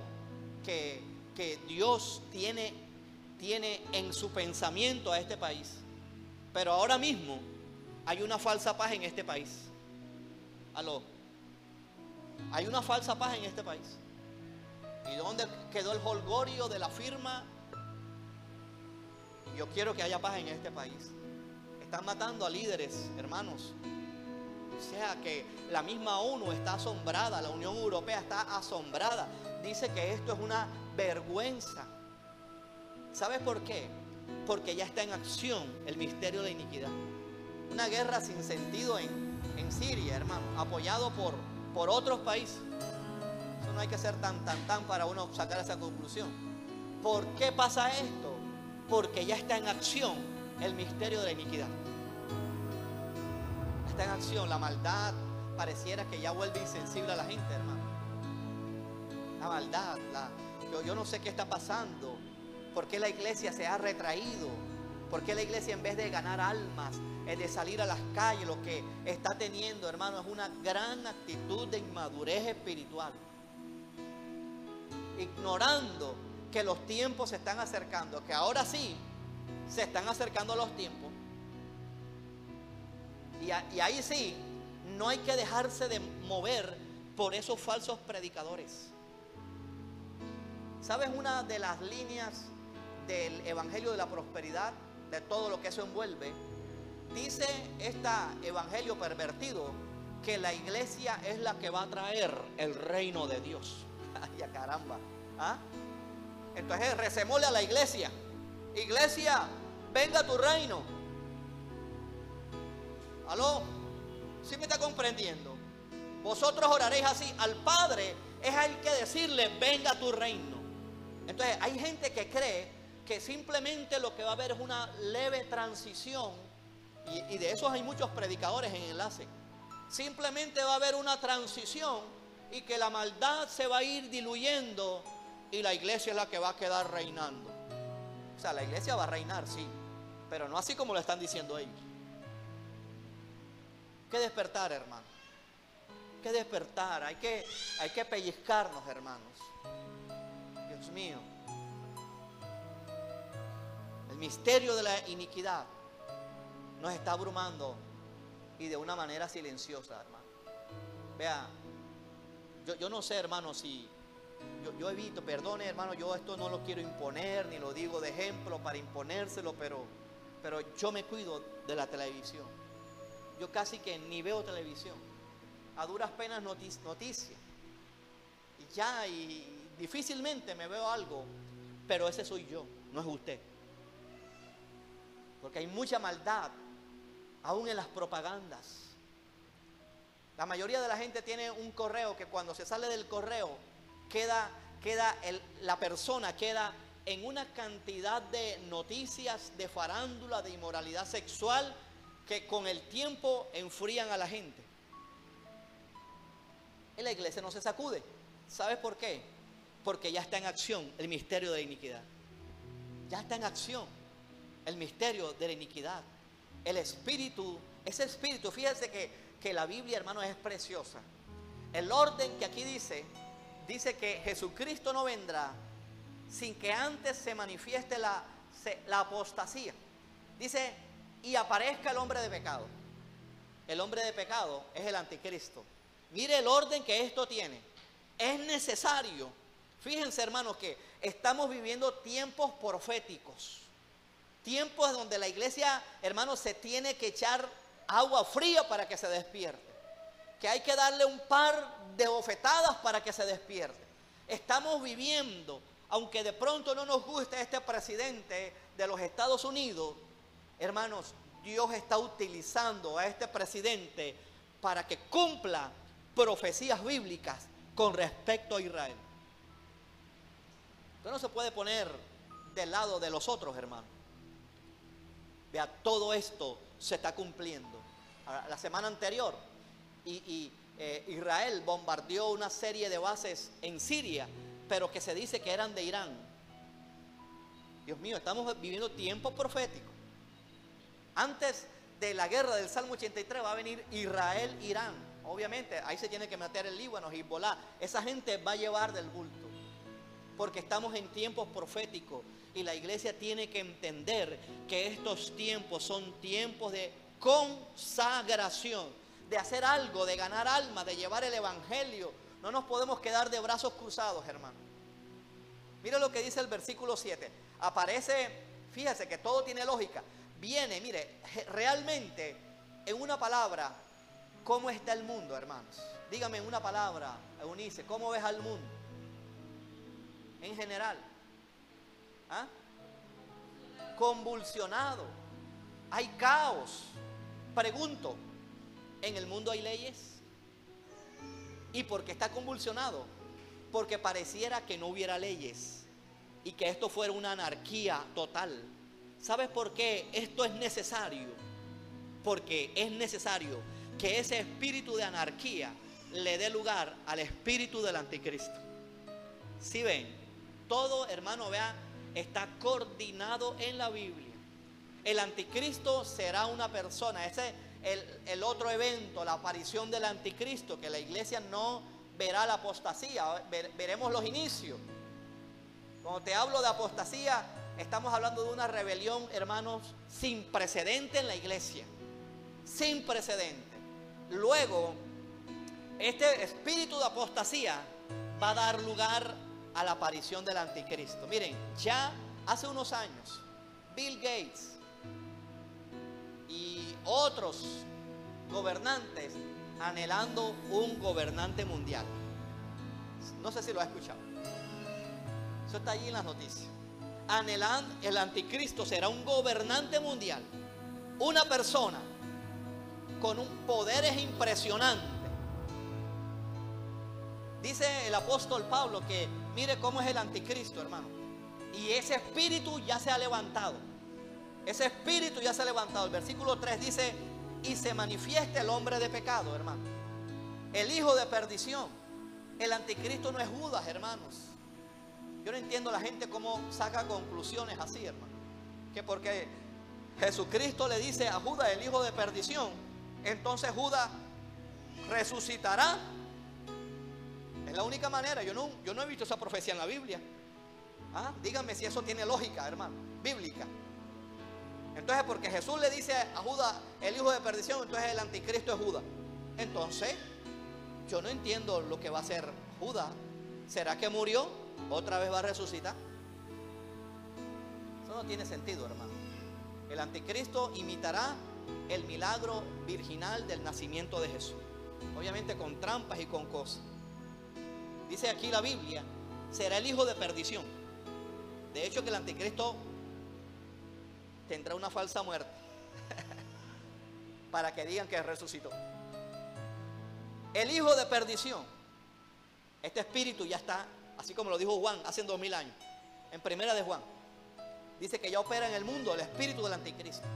que Dios tiene en su pensamiento a este país. Pero ahora mismo hay una falsa paz en este país. Aló. Hay una falsa paz en este país. ¿Y dónde quedó el jolgorio de la firma? Y yo quiero que haya paz en este país. Están matando a líderes, hermanos. O sea que la misma ONU está asombrada, la Unión Europea está asombrada. Dice que esto es una vergüenza. ¿Sabes por qué? Porque ya está en acción el misterio de iniquidad. Una guerra sin sentido en Siria, hermano, apoyado por otros países. Eso no hay que ser tan para uno sacar esa conclusión. ¿Por qué pasa esto? Porque ya está en acción el misterio de la iniquidad. Está en acción, la maldad pareciera que ya vuelve insensible a la gente, hermano. La maldad, yo no sé qué está pasando. ¿Por qué la iglesia se ha retraído? ¿Por qué la iglesia, en vez de ganar almas, de salir a las calles, lo que está teniendo, hermano, es una gran actitud de inmadurez espiritual? Ignorando que los tiempos se están acercando, que ahora sí se están acercando los tiempos. Y ahí sí, no hay que dejarse de mover por esos falsos predicadores. ¿Sabes una de las líneas del evangelio de la prosperidad, de todo lo que eso envuelve? Dice este evangelio pervertido que la iglesia es la que va a traer el reino de Dios. Ay, caramba. ¿Ah? Entonces recémosle a la iglesia. Iglesia, venga a tu reino. ¿Aló? ¿Sí me está comprendiendo? Vosotros oraréis así. Al Padre es a él que decirle, venga a tu reino. Entonces hay gente que cree que simplemente lo que va a haber es una leve transición. Y de esos hay muchos predicadores en Enlace. Simplemente va a haber una transición y que la maldad se va a ir diluyendo y la iglesia es la que va a quedar reinando. O sea, la iglesia va a reinar, sí, pero no así como lo están diciendo ellos. ¿Qué despertar, hermano? ¿Qué despertar? Hay que pellizcarnos, hermanos. Dios mío. El misterio de la iniquidad nos está abrumando y de una manera silenciosa, hermano. Vea, yo no sé, hermano, si yo evito, perdone, hermano, yo esto no lo quiero imponer, ni lo digo de ejemplo para imponérselo, pero yo me cuido de la televisión. Yo casi que ni veo televisión. A duras penas noticias. Y difícilmente me veo algo, pero ese soy yo, no es usted. Porque hay mucha maldad, aún en las propagandas. La mayoría de la gente tiene un correo que cuando se sale del correo, la persona queda en una cantidad de noticias de farándula, de inmoralidad sexual, que con el tiempo enfrían a la gente. En la iglesia no se sacude. ¿Sabes por qué? Porque ya está en acción el misterio de la iniquidad. Ya está en acción el misterio de la iniquidad. El espíritu, ese espíritu, fíjense que la Biblia, hermano, es preciosa. El orden que aquí dice que Jesucristo no vendrá sin que antes se manifieste la apostasía. Dice, y aparezca el hombre de pecado. El hombre de pecado es el anticristo. Mire el orden que esto tiene. Es necesario. Fíjense, hermanos, que estamos viviendo tiempos proféticos. Tiempos donde la iglesia, hermanos, se tiene que echar agua fría para que se despierte. Que hay que darle un par de bofetadas para que se despierte. Estamos viviendo, aunque de pronto no nos guste este presidente de los Estados Unidos, hermanos, Dios está utilizando a este presidente para que cumpla profecías bíblicas con respecto a Israel. Usted no se puede poner del lado de los otros, hermano. Vea, todo esto se está cumpliendo. La semana anterior, Israel bombardeó una serie de bases en Siria, pero que se dice que eran de Irán. Dios mío, estamos viviendo tiempos proféticos. Antes de la guerra del Salmo 83 va a venir Israel-Irán. Obviamente, ahí se tiene que meter el Líbano, Hezbolá. Esa gente va a llevar del bulto. Porque estamos en tiempos proféticos. Y la iglesia tiene que entender que estos tiempos son tiempos de consagración. De hacer algo, de ganar alma, de llevar el evangelio. No nos podemos quedar de brazos cruzados, hermano. Mira lo que dice el versículo 7. Aparece, fíjese que todo tiene lógica. Viene, mire, realmente, en una palabra, ¿cómo está el mundo, hermanos? Dígame en una palabra, Eunice, ¿cómo ves al mundo? En general. ¿Ah? Convulsionado. Hay caos. Pregunto, ¿en el mundo hay leyes? ¿Y por qué está convulsionado? Porque pareciera que no hubiera leyes y que esto fuera una anarquía total. ¿Sabes por qué esto es necesario? Porque es necesario que ese espíritu de anarquía le dé lugar al espíritu del anticristo. ¿Sí ven? Todo, hermano, vea, está coordinado en la Biblia. El anticristo será una persona. Ese es el otro evento, la aparición del anticristo, que la iglesia no verá la apostasía, veremos los inicios. Cuando te hablo de apostasía, estamos hablando de una rebelión, hermanos, sin precedente en la iglesia. Sin precedente. Luego, este espíritu de apostasía va a dar lugar a la aparición del anticristo. Miren, ya hace unos años, Bill Gates y otros gobernantes anhelando un gobernante mundial. No sé si lo ha escuchado. Eso está allí en las noticias. Anhelando, el anticristo será un gobernante mundial. Una persona con un poderes impresionante. Dice el apóstol Pablo que mire cómo es el anticristo, hermano. Y ese espíritu ya se ha levantado. Ese espíritu ya se ha levantado. El versículo 3 dice: y se manifiesta el hombre de pecado, hermano. El hijo de perdición. El anticristo no es Judas, hermanos. Yo no entiendo la gente cómo saca conclusiones así, hermano. Que porque Jesucristo le dice a Judas, el hijo de perdición, entonces Judas resucitará. Es la única manera. Yo no he visto esa profecía en la Biblia. ¿Ah? Díganme si eso tiene lógica, hermano, bíblica. Entonces, porque Jesús le dice a Judas, el hijo de perdición, entonces el anticristo es Judas. Entonces, yo no entiendo lo que va a hacer Judas. ¿Será que murió? ¿Otra vez va a resucitar? Eso no tiene sentido, hermano. El anticristo imitará el milagro virginal del nacimiento de Jesús. Obviamente con trampas y con cosas. Dice aquí la Biblia, será el hijo de perdición. De hecho, que el anticristo tendrá una falsa muerte para que digan que resucitó. El hijo de perdición. Este espíritu ya está, así como lo dijo Juan hace 2000 años, en primera de Juan. Dice que ya opera en el mundo el espíritu del anticristo,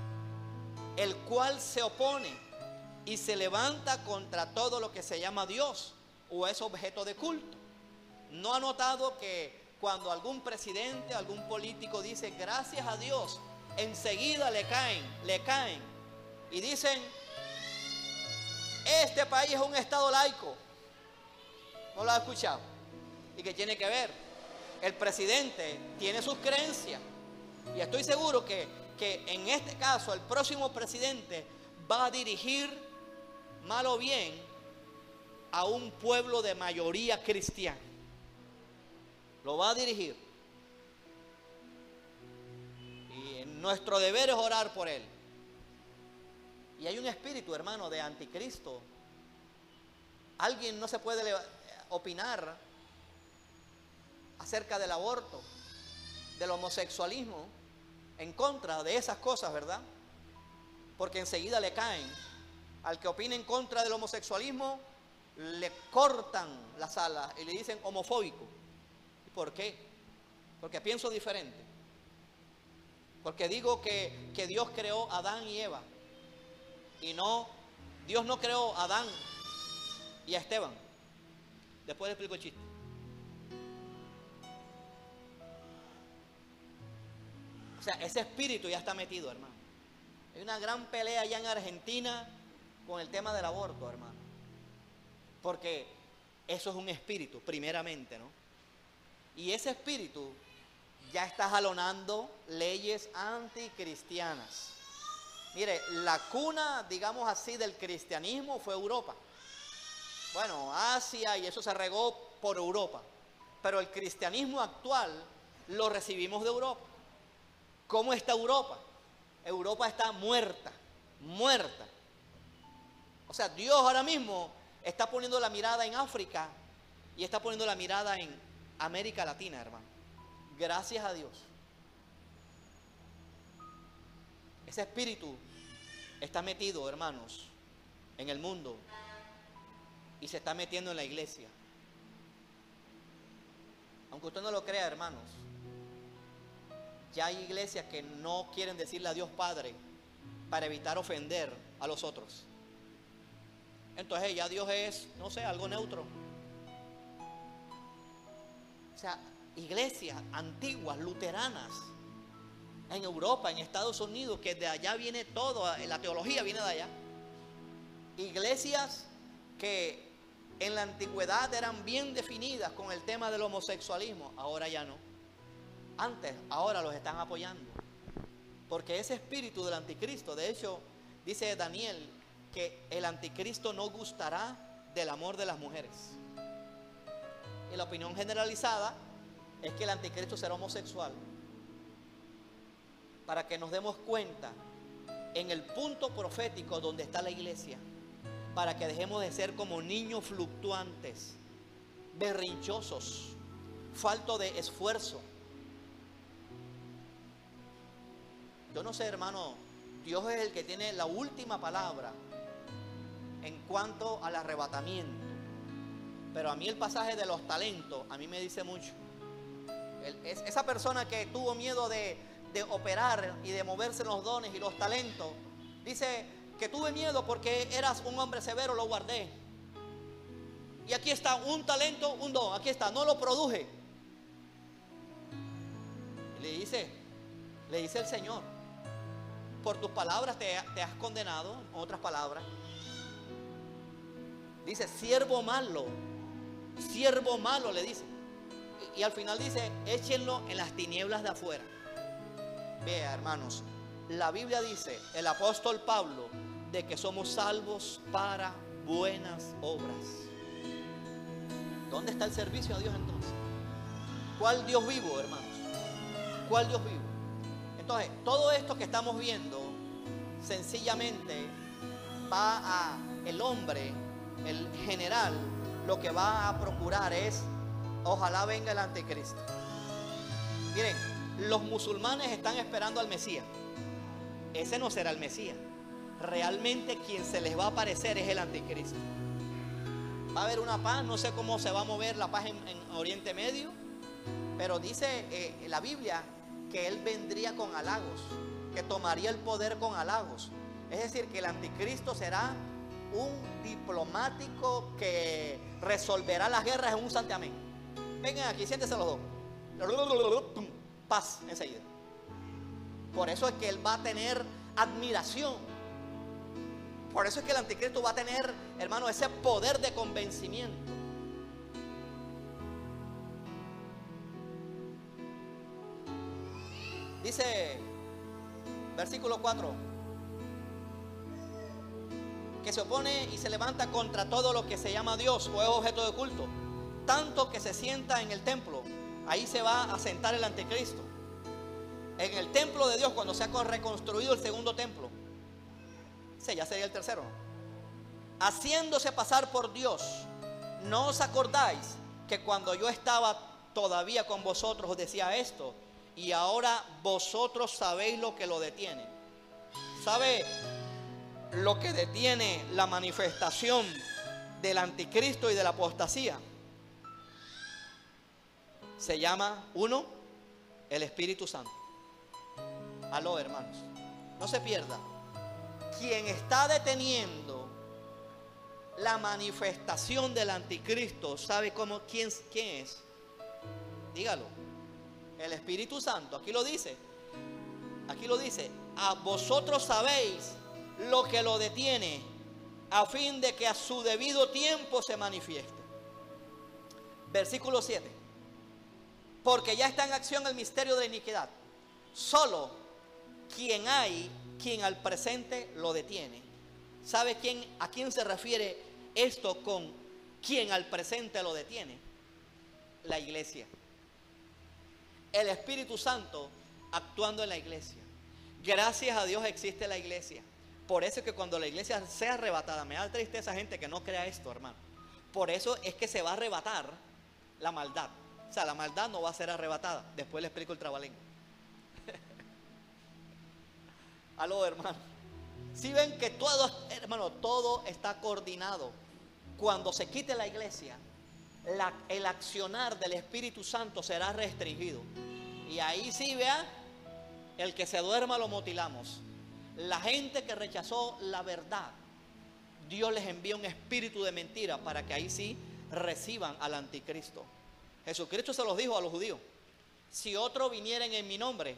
el cual se opone y se levanta contra todo lo que se llama Dios o es objeto de culto. ¿No ha notado que cuando algún presidente, algún político dice gracias a Dios, enseguida le caen y dicen este país es un estado laico? ¿No lo ha escuchado? ¿Y qué tiene que ver? El presidente tiene sus creencias y estoy seguro que en este caso el próximo presidente va a dirigir, mal o bien, a un pueblo de mayoría cristiana. Lo va a dirigir. Y nuestro deber es orar por él. Y hay un espíritu, hermano, de anticristo. Alguien no se puede opinar acerca del aborto, del homosexualismo, en contra de esas cosas, ¿verdad? Porque enseguida le caen. Al que opine en contra del homosexualismo, le cortan las alas y le dicen homofóbico. ¿Y por qué? Porque pienso diferente. Porque digo que Dios creó a Adán y Eva. Y no, Dios no creó a Adán y a Esteban. Después le explico el chiste. O sea, ese espíritu ya está metido, hermano. Hay una gran pelea allá en Argentina con el tema del aborto, hermano. Porque eso es un espíritu, primeramente, ¿no? Y ese espíritu ya está jalonando leyes anticristianas. Mire, la cuna, digamos así, del cristianismo fue Europa. Bueno, Asia, y eso se regó por Europa. Pero el cristianismo actual lo recibimos de Europa. ¿Cómo está Europa? Europa está muerta, muerta. O sea, Dios ahora mismo está poniendo la mirada en África y está poniendo la mirada en América Latina, hermano. Gracias a Dios. Ese espíritu está metido, hermanos, en el mundo y se está metiendo en la iglesia. Aunque usted no lo crea, hermanos, ya hay iglesias que no quieren decirle a Dios Padre para evitar ofender a los otros. Entonces ya Dios es, no sé, algo neutro. O sea, iglesias antiguas, luteranas, en Europa, en Estados Unidos, que de allá viene todo, la teología viene de allá. Iglesias que en la antigüedad eran bien definidas con el tema del homosexualismo, ahora ya no. Antes, ahora los están apoyando. Porque ese espíritu del anticristo, de hecho, dice Daniel que el anticristo no gustará del amor de las mujeres. Y la opinión generalizada es que el anticristo será homosexual. Para que nos demos cuenta en el punto profético donde está la iglesia, para que dejemos de ser como niños fluctuantes, berrinchosos, falto de esfuerzo. Yo no sé, hermano, Dios es el que tiene la última palabra en cuanto al arrebatamiento. Pero a mí el pasaje de los talentos, a mí me dice mucho. Esa persona que tuvo miedo de operar y de moverse los dones y los talentos, dice que tuve miedo porque eras un hombre severo, lo guardé. Y aquí está un talento, un don, aquí está, no lo produje. Y le dice el Señor, por tus palabras te has condenado, en otras palabras. Dice, siervo malo le dice. Y al final dice, échenlo en las tinieblas de afuera. Vea, hermanos, la Biblia dice, el apóstol Pablo, de que somos salvos para buenas obras. ¿Dónde está el servicio a Dios entonces? ¿Cuál Dios vivo, hermanos? ¿Cuál Dios vivo? Entonces, todo esto que estamos viendo, sencillamente el hombre, el general, lo que va a procurar es, ojalá venga el anticristo. Miren, los musulmanes están esperando al Mesías. Ese no será el Mesías. Realmente quien se les va a aparecer es el anticristo. Va a haber una paz, no sé cómo se va a mover la paz en Oriente Medio, pero dice la Biblia que él vendría con halagos, que tomaría el poder con halagos. Es decir, que el anticristo será un diplomático que resolverá las guerras en un santiamén. Vengan aquí, siéntense los dos. Paz enseguida. Por eso es que él va a tener admiración. Por eso es que el anticristo va a tener, hermano, ese poder de convencimiento. Dice, versículo 4, que se opone y se levanta contra todo lo que se llama Dios o es objeto de culto, tanto que se sienta en el templo. Ahí se va a sentar el anticristo. en el templo de Dios, cuando se ha reconstruido el segundo templo, ya sería el tercero, haciéndose pasar por Dios. ¿No os acordáis que cuando yo estaba todavía con vosotros os decía esto? Y ahora vosotros sabéis lo que lo detiene. ¿Sabe lo que detiene la manifestación del anticristo y de la apostasía? Se llama, uno, el Espíritu Santo. Aló, hermanos, no se pierda. Quien está deteniendo la manifestación del anticristo, ¿sabe quién es? Dígalo. El Espíritu Santo. Aquí lo dice. Aquí lo dice. A vosotros sabéis lo que lo detiene, a fin de que a su debido tiempo se manifieste. Versículo 7. Porque ya está en acción el misterio de la iniquidad. Solo quien al presente lo detiene. ¿Sabe a quién se refiere esto con quien al presente lo detiene? La iglesia. El Espíritu Santo actuando en la iglesia. Gracias a Dios existe la iglesia. Por eso es que cuando la iglesia sea arrebatada, me da tristeza gente que no crea esto, hermano. Por eso es que se va a arrebatar la maldad. O sea, la maldad no va a ser arrebatada. Después le explico el trabalengua. Aló, hermano. Si ven que todo, hermano, todo está coordinado. Cuando se quite la iglesia, el accionar del Espíritu Santo será restringido. Y ahí sí, vea, el que se duerma lo mutilamos. La gente que rechazó la verdad, Dios les envía un espíritu de mentira para que ahí sí reciban al anticristo. Jesucristo se los dijo a los judíos: si otro viniera en mi nombre,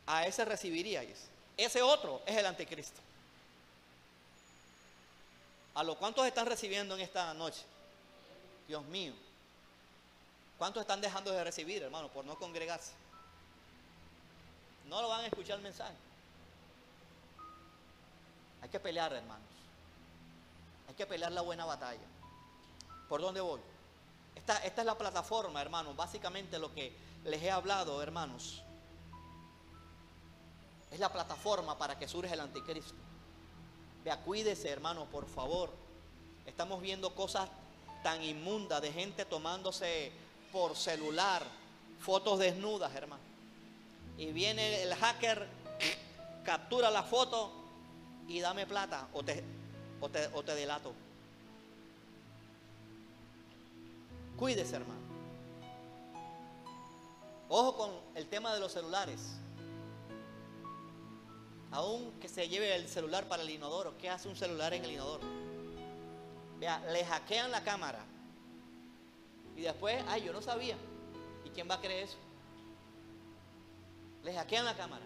a ese recibiríais. Ese otro es el anticristo. ¿A lo cuántos están recibiendo en esta noche? Dios mío. ¿Cuántos están dejando de recibir, hermano, por no congregarse? No lo van a escuchar el mensaje. Hay que pelear, hermanos. Hay que pelear la buena batalla. ¿Por dónde voy? Esta es la plataforma, hermanos. Básicamente lo que les he hablado, hermanos, es la plataforma para que surja el anticristo. Vea, cuídese, hermano, por favor. Estamos viendo cosas tan inmundas de gente tomándose por celular fotos desnudas, hermano. Y viene el hacker, captura la foto y dame plata o te delato. Cuídese, hermano. Ojo con el tema de los celulares. Aún que se lleve el celular para el inodoro, ¿qué hace un celular en el inodoro? Vea, le hackean la cámara y después, ay, yo no sabía. ¿Y quién va a creer eso? Le hackean la cámara.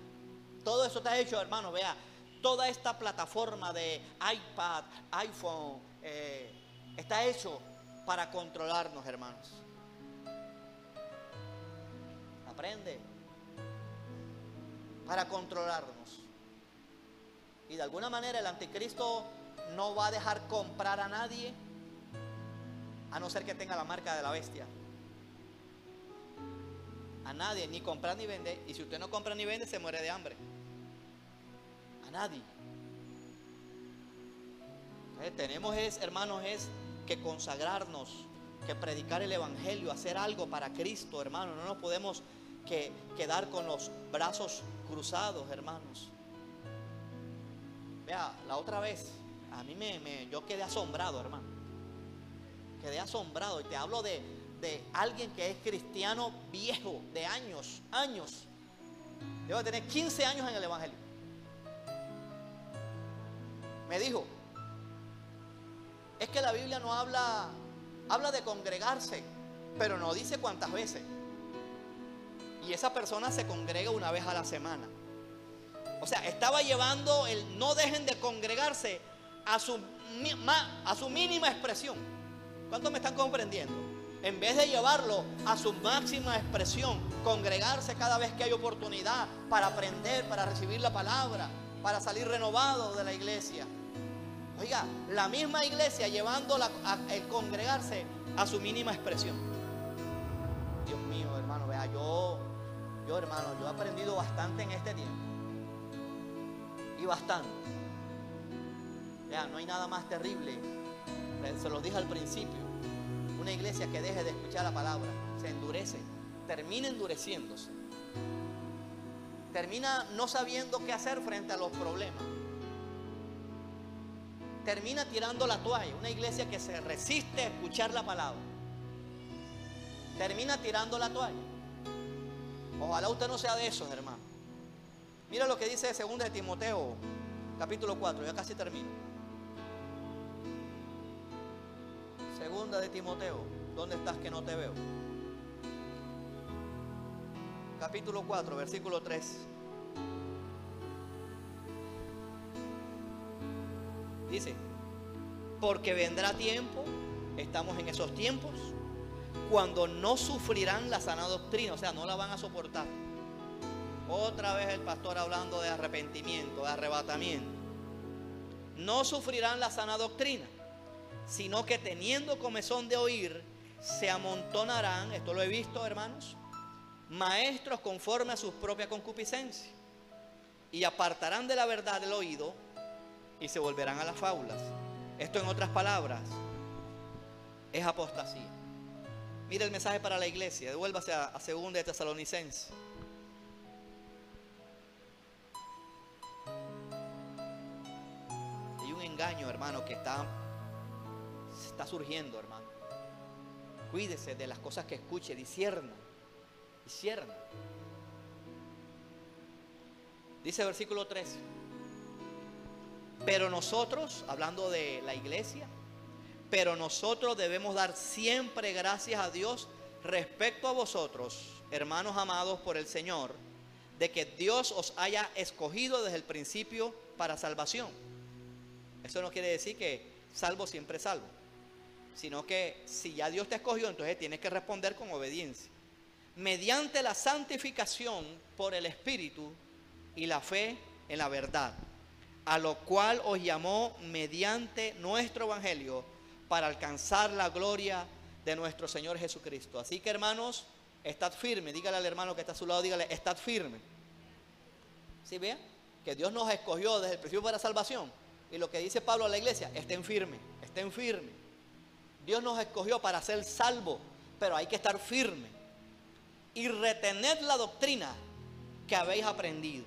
Todo eso está hecho, hermano. Vea, toda esta plataforma de iPad, iPhone, está hecho para controlarnos, hermanos. Aprende. Para controlarnos. Y de alguna manera el anticristo no va a dejar comprar a nadie, a no ser que tenga la marca de la bestia. A nadie, ni comprar ni vender. Y si usted no compra ni vende, se muere de hambre. A nadie. Tenemos, hermanos, que consagrarnos, que predicar el evangelio, hacer algo para Cristo, hermanos. No nos podemos quedar con los brazos cruzados, hermanos. Vea, la otra vez, a mí yo quedé asombrado, hermano. Quedé asombrado. Y te hablo de alguien que es cristiano viejo, de años. Debe tener 15 años en el evangelio. Me dijo: es que la Biblia no habla de congregarse, pero no dice cuántas veces. Y esa persona se congrega una vez a la semana. O sea, estaba llevando el no dejen de congregarse a su mínima expresión. ¿Cuántos me están comprendiendo? En vez de llevarlo a su máxima expresión, congregarse cada vez que hay oportunidad para aprender, para recibir la palabra, para salir renovado de la iglesia. Oiga, la misma iglesia llevando el congregarse a su mínima expresión. Dios mío, hermano, vea, yo Yo, hermano, yo he aprendido bastante en este tiempo. Y bastante. Ya, no hay nada más terrible. Se los dije al principio. Una iglesia que deje de escuchar la palabra, se endurece, termina endureciéndose. Termina no sabiendo qué hacer frente a los problemas. Termina tirando la toalla. Una iglesia que se resiste a escuchar la palabra, termina tirando la toalla. Ojalá usted no sea de esos, hermano. Mira lo que dice 2 de Timoteo, capítulo 4, ya casi termino. 2 de Timoteo, ¿dónde estás que no te veo? Capítulo 4, versículo 3. Dice, porque vendrá tiempo, estamos en esos tiempos, cuando no sufrirán la sana doctrina, o sea, no la van a soportar. Otra vez el pastor hablando de arrepentimiento, de arrebatamiento. No sufrirán la sana doctrina, sino que teniendo comezón de oír, se amontonarán, esto lo he visto, hermanos, maestros conforme a sus propias concupiscencias, y apartarán de la verdad el oído y se volverán a las fábulas. Esto, en otras palabras, es apostasía. Mira el mensaje para la iglesia. Devuélvase a 2 de Tesalonicenses. Hay un engaño, hermano, que está surgiendo, hermano. Cuídese de las cosas que escuche, discierna. Dice versículo 13. Pero nosotros, hablando de la iglesia, pero nosotros debemos dar siempre gracias a Dios respecto a vosotros, hermanos amados por el Señor, de que Dios os haya escogido desde el principio para salvación. Eso no quiere decir que salvo siempre salvo, sino que si ya Dios te escogió, entonces tienes que responder con obediencia, mediante la santificación por el Espíritu y la fe en la verdad, a lo cual os llamó mediante nuestro evangelio para alcanzar la gloria de nuestro Señor Jesucristo. Así que, hermanos, estad firme. Dígale al hermano que está a su lado, dígale, estad firme. ¿Sí vean? Que Dios nos escogió desde el principio para salvación. Y lo que dice Pablo a la iglesia, estén firmes, estén firmes. Dios nos escogió para ser salvos, pero hay que estar firmes y retener la doctrina que habéis aprendido.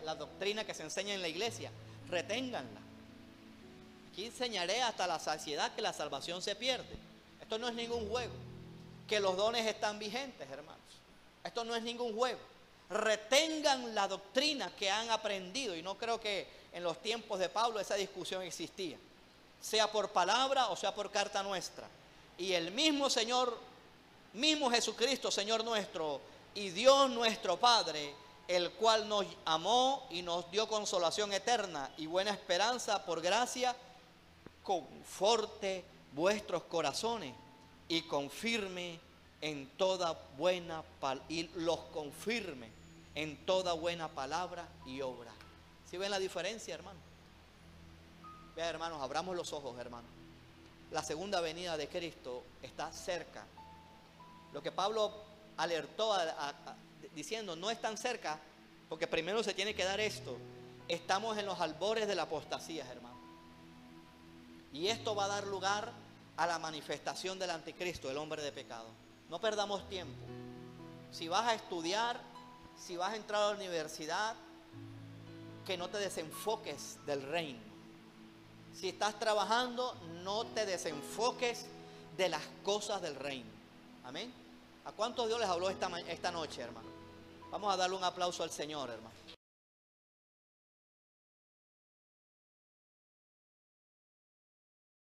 La doctrina que se enseña en la iglesia, reténganla. Aquí enseñaré hasta la saciedad que la salvación se pierde. Esto no es ningún juego. Que los dones están vigentes, hermanos. Esto no es ningún juego. Retengan la doctrina que han aprendido. Y no creo que en los tiempos de Pablo esa discusión existía, sea por palabra o sea por carta nuestra. Y el mismo Señor, mismo Jesucristo, Señor nuestro, y Dios nuestro Padre, el cual nos amó y nos dio consolación eterna y buena esperanza por gracia, conforte vuestros corazones y confirme en toda buena y los confirme en toda buena palabra y obra. ¿Sí ven la diferencia, hermano? Vean, hermanos, abramos los ojos, hermanos. La segunda venida de Cristo está cerca. Lo que Pablo alertó diciendo, no es tan cerca, porque primero se tiene que dar esto. Estamos en los albores de la apostasía, hermano. Y esto va a dar lugar a la manifestación del anticristo, el hombre de pecado. No perdamos tiempo. Si vas a estudiar, si vas a entrar a la universidad, que no te desenfoques del reino. Si estás trabajando, no te desenfoques de las cosas del reino. Amén. ¿A cuántos Dios les habló esta noche, hermano? Vamos a darle un aplauso al Señor, hermano.